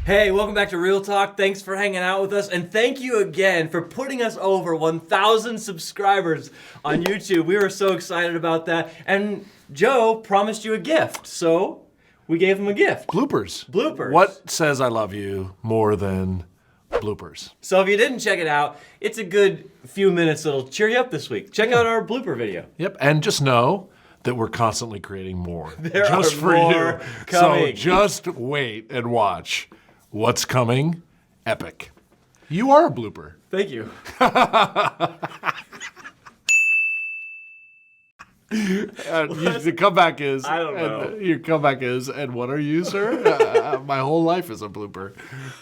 Hey, welcome back to Real Talk. Thanks for hanging out with us. And thank you again for putting us over 1,000 subscribers on YouTube. We were so excited about that. And Joe promised you a gift, so we gave him a gift. Bloopers. Bloopers. What says I love you more than bloopers? So if you didn't check it out, it's a good few minutes that'll cheer you up this week. Check out our blooper video. Yep, and just know that we're constantly creating more. There just are for more you. coming. So just wait and watch. What's coming? Epic. You are a blooper. Thank you. The comeback is. I don't know. Your comeback is, and what are you, sir? My whole life is a blooper.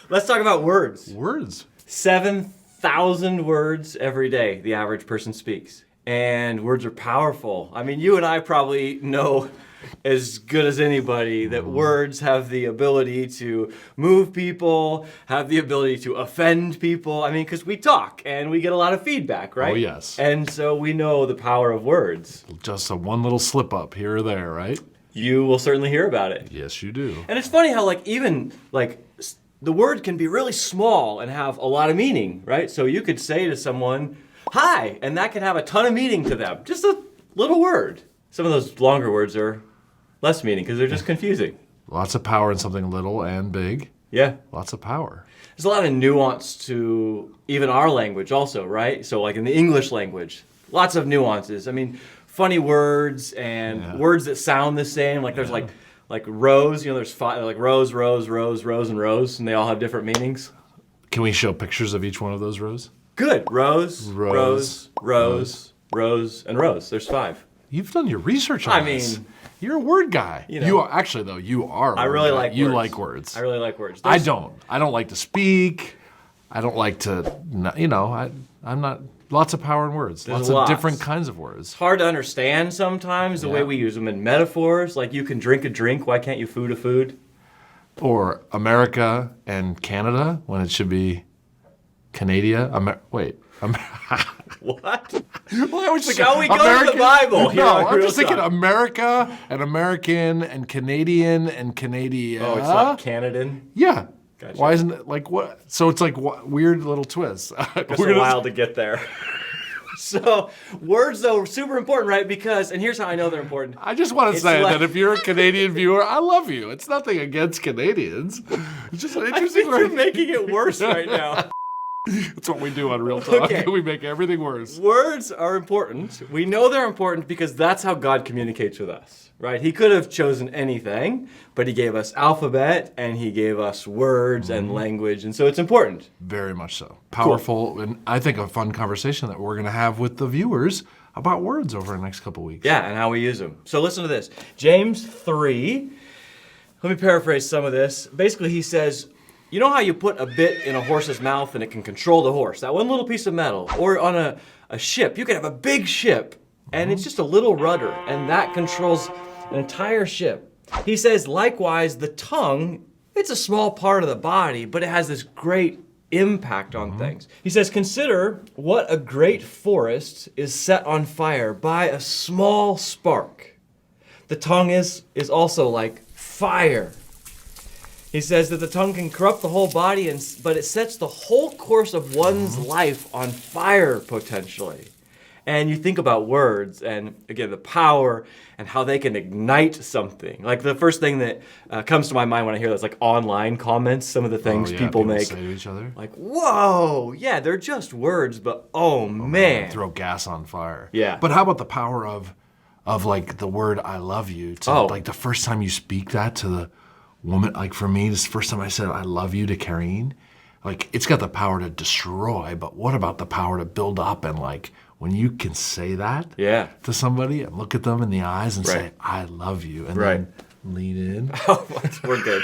Let's talk about words. Words. 7,000 words every day the average person speaks. And words are powerful. I mean, you and I probably know as good as anybody that words have the ability to move people, have the ability to offend people. I mean, because we talk and we get a lot of feedback, right? Oh, yes. And so we know the power of words. Just a one little slip up here or there, right? You will certainly hear about it. Yes, you do. And it's funny how the word can be really small and have a lot of meaning, right? So you could say to someone, hi, and that can have a ton of meaning to them. Just a little word. Some of those longer words are less meaning because they're just confusing. Lots of power in something little and big. Yeah. Lots of power. There's a lot of nuance to even our language also, right? So like in the English language, lots of nuances. I mean, funny words and words that sound the same. Like there's like rose, there's five, like rose, rose, rose, rose, and rose, and they all have different meanings. Can we show pictures of each one of those rows? Good. Rose, Rose, rose, rose, rose, and rose. There's 5. You've done your research on this. You're a word guy. You are actually though. You are. I really like you words. like words. I really like words. I don't. I don't like to speak. I don't like to. I'm not. Lots of power in words. There's Lots of different kinds of words. It's hard to understand sometimes the way we use them in metaphors. Like you can drink a drink. Why can't you food a food? Or America and Canada when it should be Canada. What? Well, I was Shall we go to the Bible? Here on I'm Real just thinking Talk? America and American and Canadian and Canada. Oh, it's like Canadan? Yeah. Gotcha. Why isn't it like what? So it's like weird little twists. It's a while to get there. So words though are super important, right? Because, and here's how I know they're important. I just want to It's say like- that if you're a Canadian viewer, I love you. It's nothing against Canadians. It's just an I interesting think you're way. making it worse right now. That's what we do on Real Talk. Okay. We make everything worse. Words are important. We know they're important because that's how God communicates with us, right? He could have chosen anything, but he gave us alphabet and he gave us words and language, and so it's important. Very much so. Powerful, and I think a fun conversation that we're going to have with the viewers about words over the next couple weeks. Yeah, and how we use them. So listen to this. James 3. Let me paraphrase some of this. Basically, he says, you know how you put a bit in a horse's mouth and it can control the horse? That one little piece of metal. Or on a ship. You could have a big ship, and it's just a little rudder, and that controls an entire ship. He says, likewise, the tongue, it's a small part of the body, but it has this great impact on things. He says, consider what a great forest is set on fire by a small spark. The tongue is also like fire. He says that the tongue can corrupt the whole body, but it sets the whole course of one's life on fire potentially. And you think about words and, again, the power and how they can ignite something. Like the first thing that comes to my mind when I hear that's like online comments, some of the things people make. Say to each other. Like, whoa, yeah, they're just words, but oh man. Throw gas on fire. Yeah. But how about the power of like the word I love you? To, like the first time you speak that to the woman, like for me, this is the first time I said I love you to Karine. Like it's got the power to destroy, but what about the power to build up? And like when you can say that to somebody and look at them in the eyes and say, I love you, and then lean in. Oh, we're good.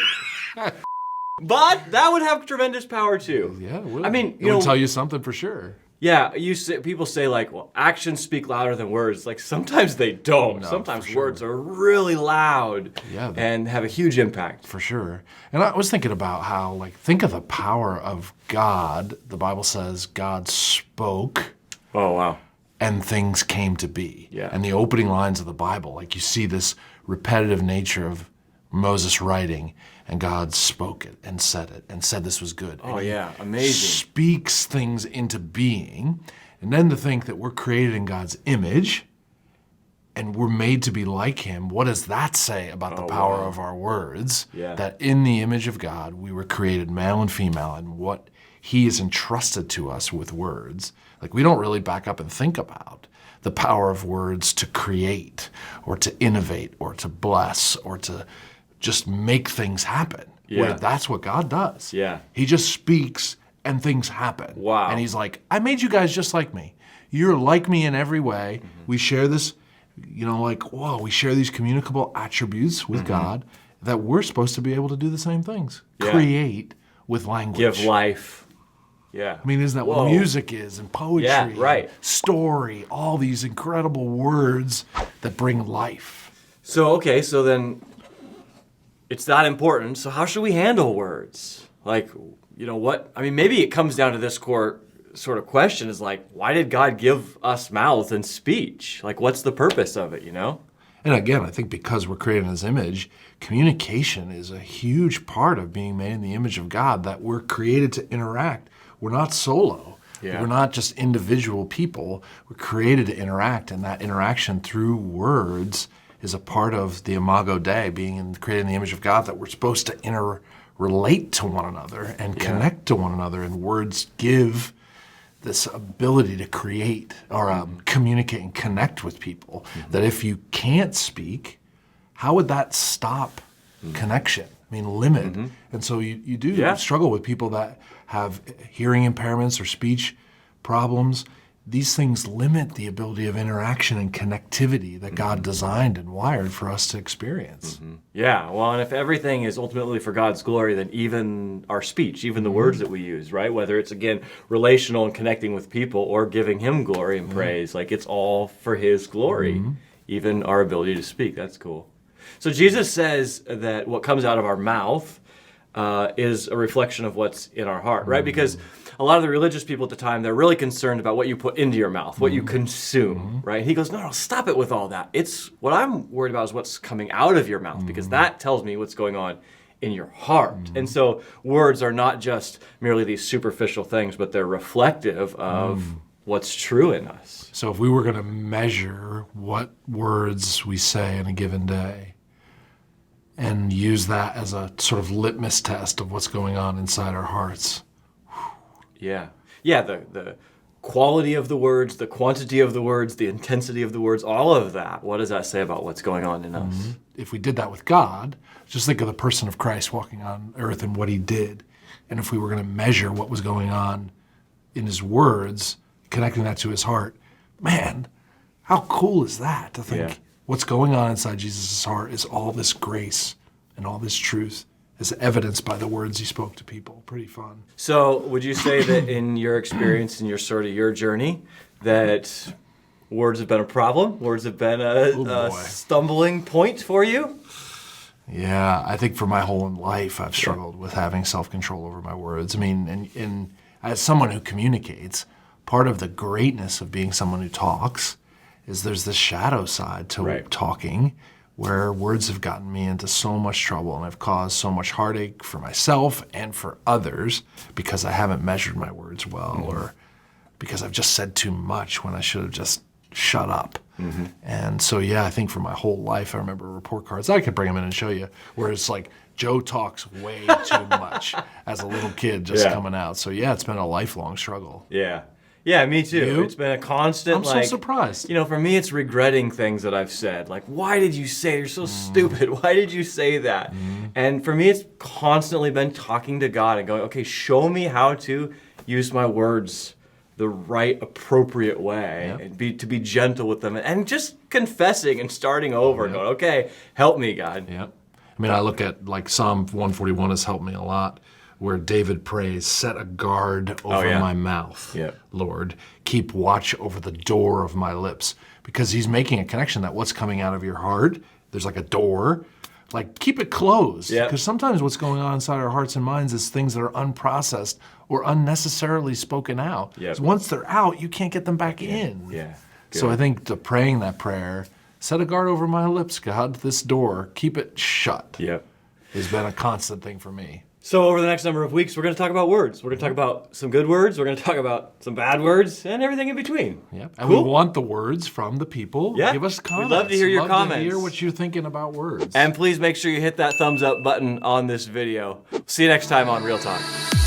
But that would have tremendous power too. Yeah, it would. I mean, it would tell you something for sure. Yeah, people say like, well, actions speak louder than words. Like sometimes they don't. No, sometimes words are really loud Yeah, and have a huge impact. For sure. And I was thinking about how, like, think of the power of God. The Bible says God spoke. Oh, wow. And things came to be. Yeah. And the opening lines of the Bible, like you see this repetitive nature of Moses writing, and God spoke it and said this was good. Oh, and yeah, amazing. Speaks things into being. And then to think that we're created in God's image and we're made to be like him, what does that say about the power of our words? Yeah. That in the image of God, we were created male and female, and what he has entrusted to us with words. Like, we don't really back up and think about the power of words to create or to innovate or to bless or to just make things happen. Yeah. Where that's what God does. Yeah. He just speaks and things happen. Wow. And he's like, I made you guys just like me. You're like me in every way. Mm-hmm. We share this, we share these communicable attributes with God that we're supposed to be able to do the same things. Yeah. Create with language. Give life. Yeah. I mean, isn't that what music is, and poetry, Yeah, right. and story, all these incredible words that bring life. So then it's that important. So how should we handle words? Like, what? I mean, maybe it comes down to this core sort of question is like, why did God give us mouths and speech? Like, what's the purpose of it, And again, I think because we're created in his image, communication is a huge part of being made in the image of God, that we're created to interact. We're not solo. Yeah. We're not just individual people. We're created to interact, and that interaction through words is a part of the Imago Dei, being created in the image of God, that we're supposed to interrelate to one another and connect to one another, and words give this ability to create or communicate and connect with people, that if you can't speak, how would that stop connection? I mean, limit. And so you do struggle with people that have hearing impairments or speech problems. These things limit the ability of interaction and connectivity that God designed and wired for us to experience. Yeah, well, and if everything is ultimately for God's glory, then even our speech, even the words that we use, right? Whether it's, again, relational and connecting with people or giving him glory and praise, like it's all for his glory, even our ability to speak. That's cool. So Jesus says that what comes out of our mouth is a reflection of what's in our heart, right? Because a lot of the religious people at the time, they're really concerned about what you put into your mouth, what you consume, right? He goes, no, stop it with all that. It's what I'm worried about is what's coming out of your mouth, because that tells me what's going on in your heart. And so words are not just merely these superficial things, but they're reflective of what's true in us. So if we were going to measure what words we say in a given day and use that as a sort of litmus test of what's going on inside our hearts. Yeah, the quality of the words, the quantity of the words, the intensity of the words, all of that. What does that say about what's going on in us? If we did that with God, just think of the person of Christ walking on earth and what he did. And if we were going to measure what was going on in his words, connecting that to his heart, man, how cool is that to think what's going on inside Jesus' heart is all this grace and all this truth, is evidenced by the words he spoke to people. Pretty fun. So would you say that in your experience, in your journey, that words have been a problem? Words have been a stumbling point for you? Yeah, I think for my whole life I've struggled with having self-control over my words. I mean, and as someone who communicates, part of the greatness of being someone who talks is there's this shadow side to talking, where words have gotten me into so much trouble and have caused so much heartache for myself and for others because I haven't measured my words well, or because I've just said too much when I should have just shut up. And so, I think for my whole life, I remember report cards. I could bring them in and show you, where it's like, Joe talks way too much as a little kid just coming out. So, it's been a lifelong struggle. Yeah, me too. You? It's been a constant, I'm so surprised. For me, it's regretting things that I've said. Like, why did you say, you're so stupid. Why did you say that? And for me, it's constantly been talking to God and going, okay, show me how to use my words the right, appropriate way, and to be gentle with them, and just confessing and starting over and going, okay, help me, God. I mean, I look at like Psalm 141 has helped me a lot, where David prays, set a guard over my mouth, Lord. Keep watch over the door of my lips. Because he's making a connection that what's coming out of your heart, there's like a door, like keep it closed. Because sometimes what's going on inside our hearts and minds is things that are unprocessed or unnecessarily spoken out. So once they're out, you can't get them back in. So I think praying that prayer Set a guard over my lips, God. This door, keep it shut. Yep. Has been a constant thing for me. So over the next number of weeks, we're going to talk about words. We're going to talk about some good words. We're going to talk about some bad words and everything in between. Yep. And Cool. we want the words from the people. Yeah. Give us comments. We'd love to hear your Love comments. to hear what you're thinking about words. And please make sure you hit that thumbs up button on this video. See you next time on Real Talk.